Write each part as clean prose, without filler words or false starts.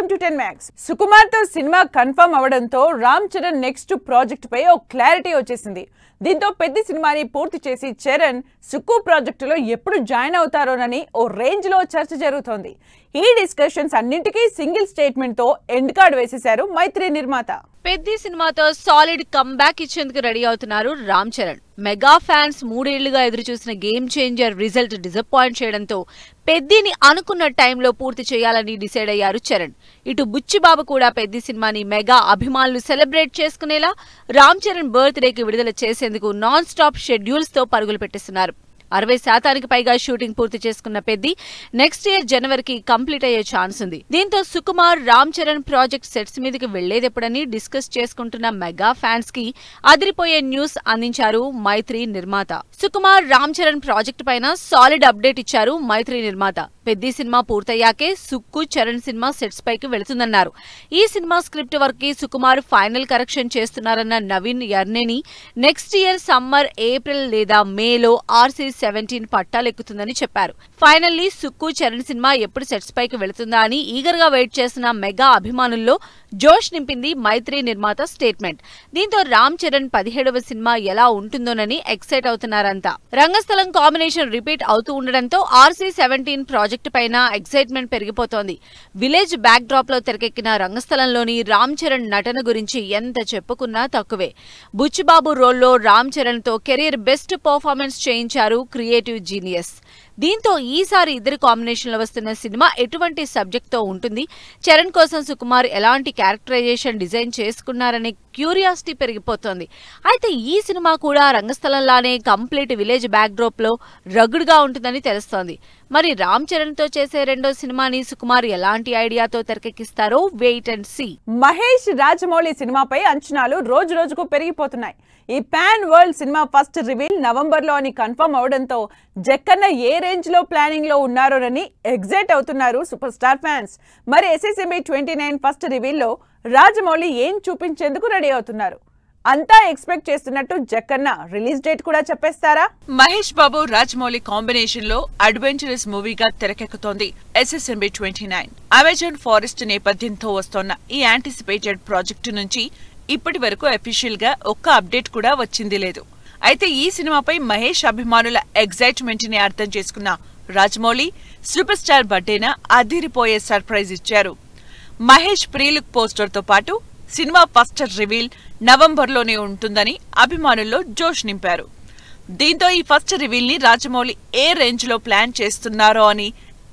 Welcome to 10 Max. Sukumar తో cinema confirm అవడంతో Ram Charan next project పై ఒక క్లారిటీ వచ్చేసింది. దీంతో పెద్ద సినిమాని పూర్తి చేసి చరణ్ సుకు ప్రాజెక్టులో ఎప్పుడు జాయిన్ అవుతారోనని ఓ రేంజ్ లో చర్చ జరుగుతోంది. ఈ డిస్కషన్స్ అన్నింటికీ సింగిల్ స్టేట్మెంట్ తో ఎండ్ కార్డ్ వేసేశారు మైత్రి నిర్మాత. పెద్ది సినిమాతో సాలిడ్ కమ్బ్యాక్ ఇచ్చేందుకు రెడీ అవుతున్నారు రామ్ చరణ్. మెగా ఫ్యాన్స్ 3 ఏళ్లుగా ఎదురుచూసిన గేమ్ చేంజర్ రిజల్ట్ డిసప్పాయింట్ చేయడంతో పెద్దిని అనుకున్న టైంలో పూర్తి చేయాలని డిసైడ్ అయ్యారు చరణ్. ఇటు బుచ్చిబాబు కూడా పెద్ది సినిమాని మెగా అభిమానులు సెలబ్రేట్ చేసుకునేలా రామ్ చరణ్ బర్త్డేకి విడుదల చేసేందుకు నాన్ స్టాప్ షెడ్యూల్స్ తో పరుగులు పెట్టిస్తున్నారు. 60% పైగా షూటింగ్ పూర్తి చేసుకున్న పెద్ది నెక్స్ట్ ఇయర్ జనవరికి కంప్లీట్ అయ్యే ఛాన్స్ ఉంది. దీంతో సుకుమార్ రామ్ చరణ్ ప్రాజెక్ట్ సెట్స్ మీదకి వెళ్లేదెప్పుడని డిస్కస్ చేసుకుంటున్న మెగా ఫ్యాన్స్ కి అదిరిపోయే న్యూస్ అందించారు మైత్రి నిర్మాత. సుకుమార్ రామ్ చరణ్ ప్రాజెక్ట్ పైన సాలిడ్ అప్డేట్ ఇచ్చారు మైత్రి నిర్మాత. పెద్ది సినిమా పూర్తయ్యాకే సుక్కు చరణ్ సినిమా సెట్స్ పైకి వెళుతుందన్నారు. ఈ సినిమా స్క్రిప్ట్ వర్క్ కి సుకుమార్ ఫైనల్ కరెక్షన్ చేస్తున్నారన్న Naveen Yerneni next year summer April లేదా మేలో RC-17 పట్టాలెక్కుతుందని చెప్పారు. ఫైనల్లీ సుక్కు చరణ్ సినిమా ఎప్పుడు సెట్స్ పైకి వెళుతుందా అని ఈగర్ గా వెయిట్ చేసిన మెగా అభిమానుల్లో జోష్ నింపింది మైత్రి నిర్మాత స్టేట్మెంట్. దీంతో రామ్ చరణ్ 17వ సినిమా ఎలా ఉంటుందోనని ఎక్సైట్ అవుతున్నారంతా. రంగస్థలం కాంబినేషన్ రిపీట్ అవుతూ ఉండడంతో RC-17 ప్రాజెక్ట్ పైన ఎక్సైట్మెంట్ పెరిగిపోతోంది. విలేజ్ బ్యాక్ డ్రాప్ లో తెరకెక్కిన రంగస్థలంలోని రామ్ చరణ్ నటన గురించి ఎంత చెప్పుకున్నా తక్కువే. బుచ్చిబాబు రోల్లో రామ్ చరణ్ తో కెరీర్ బెస్ట్ పర్ఫార్మెన్స్ చేయించారు క్రియేటివ్ జీనియస్. దీంతో ఈసారి ఇద్దరి కాంబినేషన్ లో వస్తున్న సినిమా ఎటువంటి సబ్జెక్ట్ తో ఉంటుంది, చరణ్ కోసం సుకుమార్ ఎలాంటి క్యారెక్టరైజేషన్ డిజైన్ చేసుకున్నారనే క్యూరియాసిటీ పెరిగిపోతోంది. అయితే ఈ సినిమా కూడా రంగస్థలంలానే కంప్లీట్ విలేజ్ బ్యాక్ డ్రాప్ లో రగుడ్ గా ఉంటుందని తెలుస్తోంది. మరి రామ్ చరణ్ తో చేసే రెండో సినిమాని సుకుమార్ ఎలాంటి ఐడియాతో తెరకెక్కిస్తారో wait and see. Mahesh Rajamouli సినిమాపై అంచనాలు రోజు రోజుకు పెరిగిపోతున్నాయి. ఈ పాన్ వరల్డ్ సినిమా ఫస్ట్ రివీల్ నవంబర్ లో అని కన్ఫర్మ్ అవడంతో జక్కన్న ఏ రేంజ్ లో ప్లానింగ్ లో ఉన్నారోనని ఎగ్జైట్ అవుతున్నారు సూపర్ స్టార్ ఫ్యాన్స్. మరి SSMB 29 ఫస్ట్ రివీల్ లో రాజమౌళి ఏం చూపించేందుకు రెడీ అవుతున్నారు? అంతా ఎక్స్పెక్ట్ చేస్తున్నట్టు జక్కన్న రిలీజ్ డేట్ కూడా చెప్పేస్తారా? మహేష్ బాబు రాజమౌళి కాంబినేషన్ లో అడ్వెంచరస్ మూవీగా తెరకెక్కుతోంది SSMB 29. అమెజాన్ ఫారెస్ట్ నేపథ్యంతో వస్తోన్న ఈ యాంటిసిపేటెడ్ ప్రాజెక్టు నుంచి ఇప్పటి వరకు అఫీషియల్ గా ఒక్క అప్డేట్ కూడా వచ్చింది లేదు. అయితే ఈ సినిమాపై మహేష్ అభిమానుల ఎగ్జైట్మెంట్ ని అర్థం చేసుకున్న రాజమౌళి సూపర్ స్టార్ బర్త్డేన అదిరిపోయే సర్ప్రైజ్ ఇచ్చారు. మహేష్ ప్రీలుక్ పోస్టర్ తో పాటు సినిమా ఫస్ట్ రివీల్ నవంబర్లోనే ఉంటుందని అభిమానుల్లో జోష్ నింపారు. దీంతో ఈ ఫస్ట్ రివీల్ ని రాజమౌళి ఏ రేంజ్ లో ప్లాన్ చేస్తున్నారో అని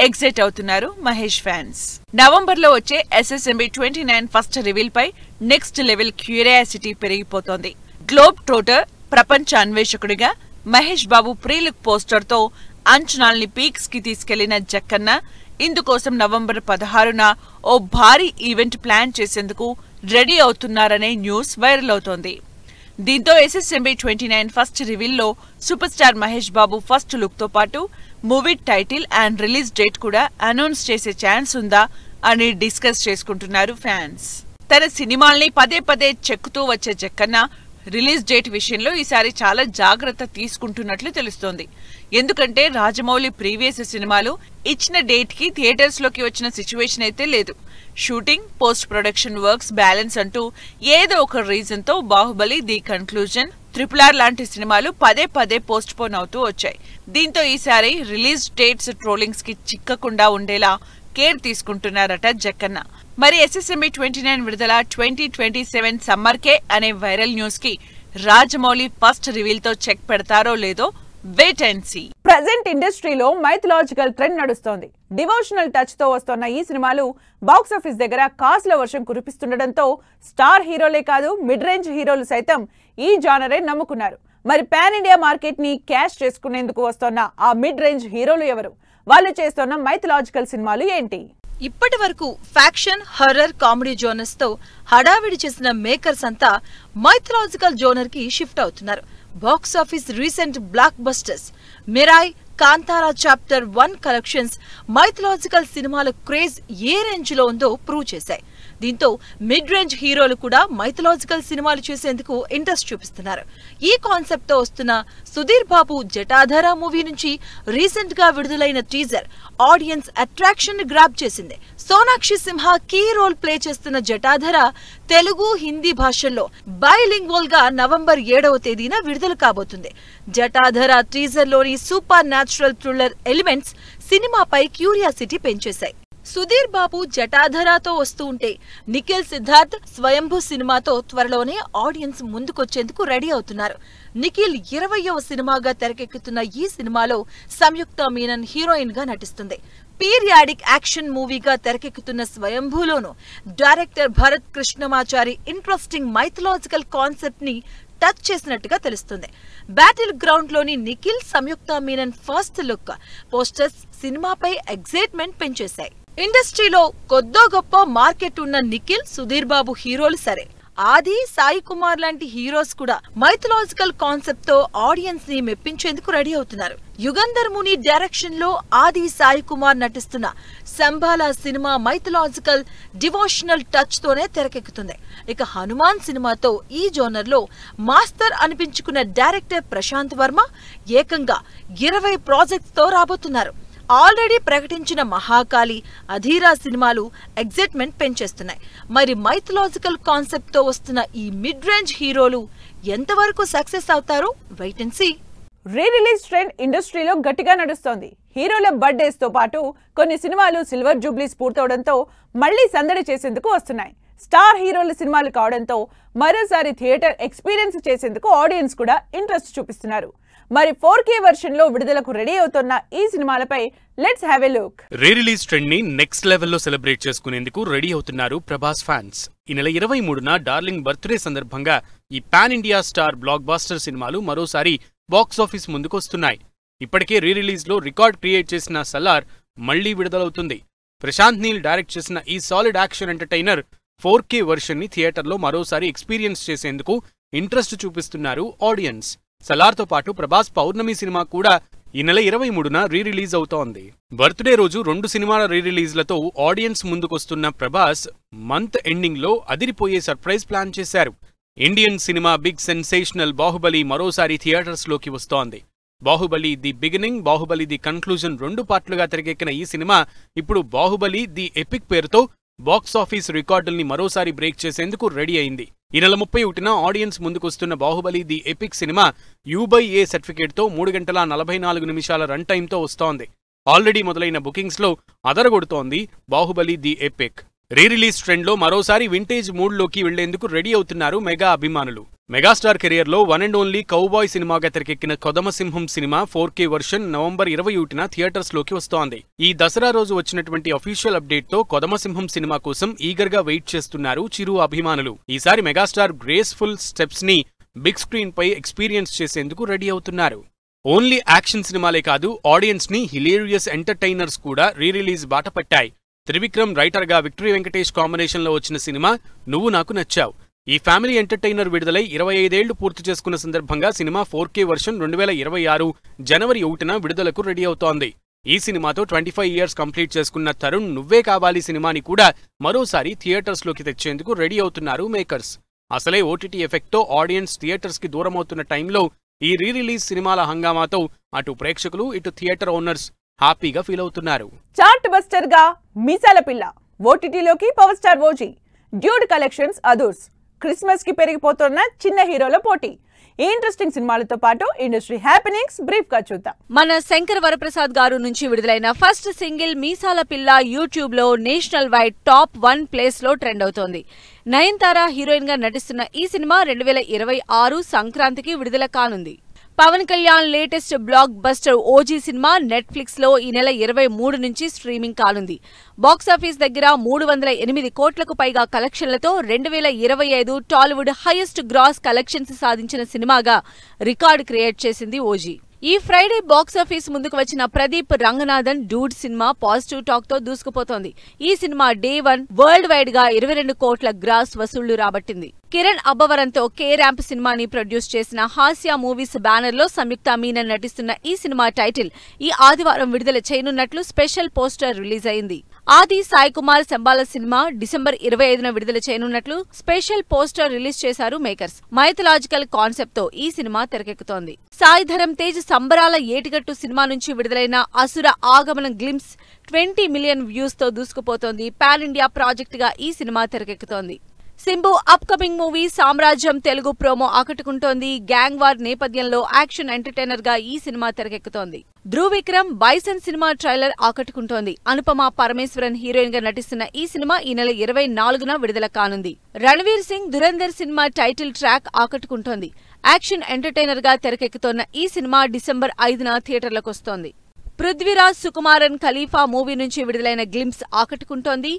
ఎగ్జైట్ అవుతున్నారు మహేష్ ఫ్యాన్స్. నవంబర్ లో వచ్చే SSMB 29 ఫస్ట్ రివీల్ పై నెక్స్ట్ లెవెల్ క్యూరియాసిటీ పెరిగిపోతోంది. గ్లోబ్ ట్రోటర్ ప్రపంచ అన్వేషకుడిగా మహేష్ బాబు ప్రీలుక్ పోస్టర్ తో అంచనాల్ని పీక్స్ కి తీసుకెళ్లిన జక్కన్న ఇందుకోసం నవంబర్ 16న ఓ భారీ ఈవెంట్ ప్లాన్ చేసేందుకు రెడీ అవుతున్నారనే న్యూస్ వైరల్ అవుతోంది. దీంతో SSMB 29 ఫస్ట్ రివీల్ లో super star Mahesh Babu first look తో పాటు movie title and release date కూడా అనౌన్స్ చేసే ఛాన్స్ ఉందా అని డిస్కస్ చేసుకుంటున్నారు ఫ్యాన్స్. తన సినిమాల్ని పదే పదే చెక్కుతూ వచ్చే జక్కన్న రిలీజ్ డేట్ విషయంలో ఈసారి చాలా జాగ్రత్త తీసుకుంటున్నట్లు తెలుస్తోంది. ఎందుకంటే రాజమౌళి ప్రీవియస్ సినిమాలు ఇచ్చిన డేట్ కి థియేటర్స్ లోకి వచ్చిన సిచ్యువేషన్ అయితే లేదు. Shooting, post production works balance అంటూ ఏదో ఒక రీజన్ తో బాహుబలి, ది కన్క్లూజన్, RRR లాంటి సినిమాలు పదే పదే పోస్ట్ పోన్ అవుతూ వచ్చాయి. దీంతో ఈసారి రిలీజ్ డేట్స్ ట్రోలింగ్స్ కి చిక్కకుండా ఉండేలా కేర్ తీసుకుంటున్నారట జక్కన్న. మరి SSMB 29 విడుదల 2027 సమ్మర్ కే అనే వైరల్ న్యూస్ కి రాజమౌళి ఫస్ట్ రివీల్ తో చెక్ పెడతారో లేదో వెయిట్ అండ్ సీ. ప్రెజెంట్ ఇండస్ట్రీలో మైథలాజికల్ ట్రెండ్ నడుస్తోంది. డివోషనల్ టచ్ తో వస్తున్న ఈ సినిమాలు బాక్స్ ఆఫీస్ దగ్గర కాసుల వర్షం కురిపిస్తుండటంతో స్టార్ హీరోలే కాదు మిడ్ రేంజ్ హీరోలు సైతం ఈ జానరే నమ్ముకున్నారు. మరి పాన్ ఇండియా మార్కెట్ ని క్యాష్ చేసుకునేందుకు వస్తున్న ఆ మిడ్ రేంజ్ హీరోలు ఎవరు? వాళ్ళు చేస్తున్న మైథలాజికల్ సినిమాలు ఏంటి? ఇప్పటి వరకు ఫ్యాక్షన్, హర్రర్, కామెడీ జోనర్స్ తో హడావిడి చేసిన మేకర్స్ అంతా మైథలాజికల్ జోనర్ కి షిఫ్ట్ అవుతున్నారు. Box office recent black busters Mirai, Kantara chapter 1 collections mythological సినిమాల క్రేజ్ ఏ రేంజ్ లో ఉందో ప్రూవ్ చేశాయి. దీంతో మిడ్ రేంజ్ హీరోలు కూడా మైథలాజికల్ సినిమాలు చేసేందుకు ఇంట్రెస్ట్ చూపిస్తున్నారు. ఈ కాన్సెప్ట్ తో వస్తున్న సుధీర్ బాబు జటాధర మూవీ నుంచి రీసెంట్ గా విడుదలైన టీజర్ ఆడియన్స్ అట్రాక్షన్ ని గ్రాబ్ చేసింది. సోనాక్షి సింహ కీ రోల్ ప్లే చేస్తున్న జటాధర తెలుగు, హిందీ భాషల్లో బైలింగ్వల్ గా నవంబర్ 7వ తేదీన విడుదల కాబోతుంది. జటాధర టీజర్ లోని సూపర్ న్యాచురల్ థ్రిల్లర్ ఎలిమెంట్స్ సినిమాపై క్యూరియాసిటీ పెంచేశాయి. సుధీర్ బాబు జటాధరాతో వస్తూ ఉంటే నిఖిల్ సిద్ధార్థ్ స్వయంభూ సినిమాతో త్వరలోనే ఆడియన్స్ ముందుకొచ్చేందుకు రెడీ అవుతున్నారు. నిఖిల్ 20వ సినిమాగా తెరకెక్కుతున్న ఈ సినిమాలో సంయుక్త మీనన్ హీరోయిన్ గా నటిస్తుంది. పీరియాడిక్ యాక్షన్ మూవీగా తెరకెక్కుతున్న స్వయంభూలోను director Bharat Krishnamachari interesting mythological concept ని టచ్ చేసినట్టుగా తెలుస్తుంది. బ్యాటిల్ గ్రౌండ్ లోని Nikhil, Samyuktha Menon first look posters సినిమాపై ఎగ్జైట్మెంట్ పెంచేశాయి. ఇండస్ట్రీలో కొద్దో గొప్ప మార్కెట్ ఉన్న నిఖిల్, సుధీర్ బాబు హీరోలు సరే, ఆది, సాయి కుమార్ లాంటి హీరోస్ కూడా మైథలాజికల్ కాన్సెప్ట్ తో ఆడియన్స్ ని మెప్పించేందుకు రెడీ అవుతున్నారు. యుగంధర్ ముని డైరెక్షన్ లో ఆది, సాయి కుమార్ నటిస్తున్న Shambhala cinema mythological devotional touch తోనే తెరకెక్కుతుంది. ఇక హనుమాన్ సినిమాతో ఈ జోనర్ లో మాస్టర్ అనిపించుకున్న డైరెక్టర్ ప్రశాంత్ వర్మ ఏకంగా 20 ప్రాజెక్ట్స్ తో రాబోతున్నారు. ఆల్రెడీ ప్రకటించిన మహాకాళి, అధీరా సినిమాలు ఎగ్జైట్మెంట్ పెంచేస్తున్నాయి. మరి మైథలాజికల్ కాన్సెప్ట్ తో వస్తున్న ఈ మిడ్ రేంజ్ హీరోలు ఎంతవరకు సక్సెస్ అవుతారో wait and see. Re release trend ఇండస్ట్రీలో గట్టిగా నడుస్తోంది. హీరోల బర్త్డేస్ తో పాటు కొన్ని సినిమాలు సిల్వర్ జూబ్లీస్ పూర్తవడంతో మళ్లీ సందడి చేసేందుకు వస్తున్నాయి. స్టార్ హీరోల సినిమాలు కావడంతో మరోసారి థియేటర్ ఎక్స్పీరియన్స్ చేసేందుకు ఆడియన్స్ కూడా ఇంట్రెస్ట్ చూపిస్తున్నారు. మరి 4K వెర్షన్ లో విడుదలకు రెడీ అవుతున్న ఈ సినిమాలపై let's have a look. Re release trend ని నెక్స్ట్ లెవెల్లో సెలబ్రేట్ చేసుకునేందుకు రెడీ అవుతున్నారు ప్రభాస్ ఫ్యాన్స్. ఈ నెల 23న డార్లింగ్ బర్త్డే సందర్భంగా ఈ pan India star blockbuster సినిమాలు మరోసారి బాక్సాఫీస్ ముందుకొస్తున్నాయి. ఇప్పటికే రీ రిలీజ్ లో రికార్డ్ క్రియేట్ చేసిన సలార్ మళ్లీ విడుదలవుతుంది. ప్రశాంత్ నీల్ డైరెక్ట్ చేసిన ఈ solid action entertainer 4K version ని థియేటర్లో మరోసారి ఎక్స్పీరియన్స్ చేసేందుకు ఇంట్రెస్ట్ చూపిస్తున్నారు ఆడియన్స్. సలార్తో పాటు ప్రభాస్ పౌర్ణమి సినిమా కూడా ఈ నెల 23న రీ రిలీజ్ అవుతోంది. బర్త్డే రోజు 2 సినిమాల రీ రిలీజ్లతో ఆడియన్స్ ముందుకొస్తున్న ప్రభాస్ మంత్ ఎండింగ్ లో అదిరిపోయే సర్ప్రైజ్ ప్లాన్ చేశారు. ఇండియన్ సినిమా బిగ్ సెన్సేషనల్ బాహుబలి మరోసారి థియేటర్స్ లోకి వస్తోంది. Baahubali the beginning, Baahubali the conclusion 2 పార్ట్లుగా తెరకెక్కిన ఈ సినిమా ఇప్పుడు బాహుబలి ది ఎపిక్ పేరుతో బాక్సాఫీస్ రికార్డుల్ని మరోసారి బ్రేక్ చేసేందుకు రెడీ అయింది. ఈ నెల 31న ఆడియన్స్ ముందుకొస్తున్న బాహుబలి ది ఎపిక్ సినిమా U/A సర్టిఫికేట్తో 3 గంటల 44 నిమిషాల రన్ టైంతో వస్తోంది. ఆల్రెడీ మొదలైన బుకింగ్స్ లో అదరగొడుతోంది Baahubali the epic. Re release trend లో మరోసారి వింటేజ్ మూడ్ లోకి వెళ్లేందుకు రెడీ అవుతున్నారు మెగా అభిమానులు. మెగాస్టార్ కెరియర్ లో వన్ అండ్ ఓన్లీ కౌబాయ్ సినిమాగా తెరకెక్కిన కొదమసింహం సినిమా 4K వెర్షన్ నవంబర్ 21న థియేటర్స్ లోకి వస్తోంది. ఈ దసరా రోజు వచ్చినటువంటి అఫీషియల్ అప్డేట్ తో కొదమసింహం సినిమా కోసం ఈగర్ గా వెయిట్ చేస్తున్నారు చిరు అభిమానులు. ఈసారి మెగాస్టార్ గ్రేస్ఫుల్ స్టెప్స్ ని బిగ్ స్క్రీన్ పై ఎక్స్పీరియన్స్ చేసేందుకు రెడీ అవుతున్నారు. ఓన్లీ యాక్షన్ సినిమాలే కాదు, ఆడియన్స్ ని హిలేరియస్ ఎంటర్టైనర్స్ కూడా రీ రిలీజ్ బాట పట్టాయి. త్రివిక్రమ్ రైటర్ గా విక్టరీ వెంకటేష్ కాంబినేషన్ లో వచ్చిన సినిమా నువ్వు నాకు నచ్చావు. ఈ ఫ్యామిలీ ఎంటర్టైనర్ విడుదలై 25 ఏళ్లు పూర్తి చేసుకున్న సందర్భంగా సినిమా 4K వెర్షన్ 2026 జనవరి 1న విడుదలకు రెడీ అవుతోంది. ఈ సినిమాతో 25 ఇయర్స్ కంప్లీట్ చేసుకున్న తరుణ్ నువ్వే కావాలి సినిమాని కూడా మరోసారి థియేటర్స్ లోకి తెచ్చేందుకు రెడీ అవుతున్నారు మేకర్స్. అసలే ఓటీటీ ఎఫెక్ట్ తో ఆడియన్స్ థియేటర్స్ కి దూరమవుతున్న టైంలో ఈ రీ రిలీజ్ సినిమాల హంగామాతో అటు ప్రేక్షకులు ఇటు థియేటర్ ఓనర్స్ హ్యాపీగా ఫీల్ అవుతున్నారు. చార్ట్ బస్టర్ గా మీసాల పిల్ల ఓటీటీలోకి power star OG, Dude collections అదూర్స్, క్రిస్మస్ కి పెరిగిపోతున్న చిన్న హీరోల పోటీ, ఈ ఇంట్రెస్టింగ్ సినిమాలతో పాటు ఇండస్ట్రీ హ్యాపెనింగ్స్ బ్రీఫ్ గా చూద్దాం. మన శంకర్ వరప్రసాద్ గారు నుంచి విడుదలైన ఫస్ట్ సింగిల్ మీసాల పిల్ల యూట్యూబ్ లో నేషనల్ వైడ్ టాప్ 1 ప్లేస్ లో ట్రెండ్ అవుతోంది. నయన్తారా హీరోయిన్ గా నటిస్తున్న ఈ సినిమా 2026 సంక్రాంతికి విడుదల కానుంది. Pawan Kalyan latest blockbuster OG cinema Netflix లో ఈ నెల 23 నుంచి స్ట్రీమింగ్ కానుంది. బాక్సాఫీస్ దగ్గర 308 కోట్లకు పైగా కలెక్షన్లతో 2025 టాలీవుడ్ హైయెస్ట్ గ్రాస్ కలెక్షన్స్ సాధించిన సినిమాగా రికార్డు క్రియేట్ చేసింది ఓజీ. ఈ ఫ్రైడే బాక్సాఫీస్ ముందుకు వచ్చిన Pradeep Ranganathan Dude cinema positive talk తో దూసుకుపోతోంది. ఈ సినిమా డే 1 వరల్డ్ వైడ్ గా 22 కోట్ల గ్రాస్ వసూళ్లు రాబట్టింది. కిరణ్ అబ్బవరంతో కే ర్యాంప్ సినిమాని ప్రొడ్యూస్ చేసిన హాస్య మూవీస్ బ్యానర్ లో సంయుక్త మీనన్ నటిస్తున్న ఈ సినిమా టైటిల్ ఈ ఆదివారం విడుదల చేయనున్నట్లు స్పెషల్ పోస్టర్ రిలీజ్ అయింది. ఆది సాయి కుమార్ శంబాల సినిమా డిసెంబర్ 25న విడుదల చేయనున్నట్లు స్పెషల్ పోస్టర్ రిలీజ్ చేశారు మేకర్స్. మైథలాజికల్ కాన్సెప్ట్ తో ఈ సినిమా తెరకెక్కుతోంది. సాయి ధరమ్ తేజ్ సంబరాల ఏటిగట్టు సినిమా నుంచి విడుదలైన అసుర ఆగమనం గ్లింప్స్ 20 మిలియన్ వ్యూస్ తో దూసుకుపోతోంది. పాన్ ఇండియా ప్రాజెక్ట్ గా ఈ సినిమా తెరకెక్కుతోంది. Simbu up coming movie Samrajyam Telugu promo ఆకట్టుకుంటోంది. గ్యాంగ్ వార్ నేపథ్యంలో యాక్షన్ ఎంటర్టైనర్ గా ఈ సినిమా తెరకెక్కుతోంది. ధ్రువ్ విక్రమ్ బైసన్ సినిమా ట్రైలర్ ఆకట్టుకుంటోంది. అనుపమ పరమేశ్వరన్ హీరోయిన్ గా నటిస్తున్న ఈ సినిమా ఈ నెల 24న విడుదల కానుంది. రణ్వీర్ సింగ్ దురంధర్ సినిమా టైటిల్ ట్రాక్ ఆకట్టుకుంటోంది. యాక్షన్ ఎంటర్టైనర్ గా తెరకెక్కుతోన్న ఈ సినిమా డిసెంబర్ 5న థియేటర్లకు వస్తోంది. పృథ్వీరాజ్ సుకుమారన్ ఖలీఫా మూవీ నుంచి విడుదలైన గ్లింప్స్ ఆకట్టుకుంటోంది.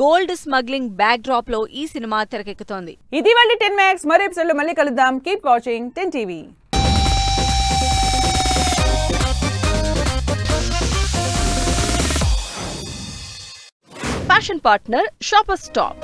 గోల్డ్ స్మగ్లింగ్ బ్యాక్ డ్రాప్ లో ఈ సినిమా తెరకెక్కుతోంది. ఇది వాళ్ళ 10 Max. మరో ఎపిసోడ్ లో మళ్ళీ కలుద్దాం. Keep watching 10 TV. Fashion partner shopper stop.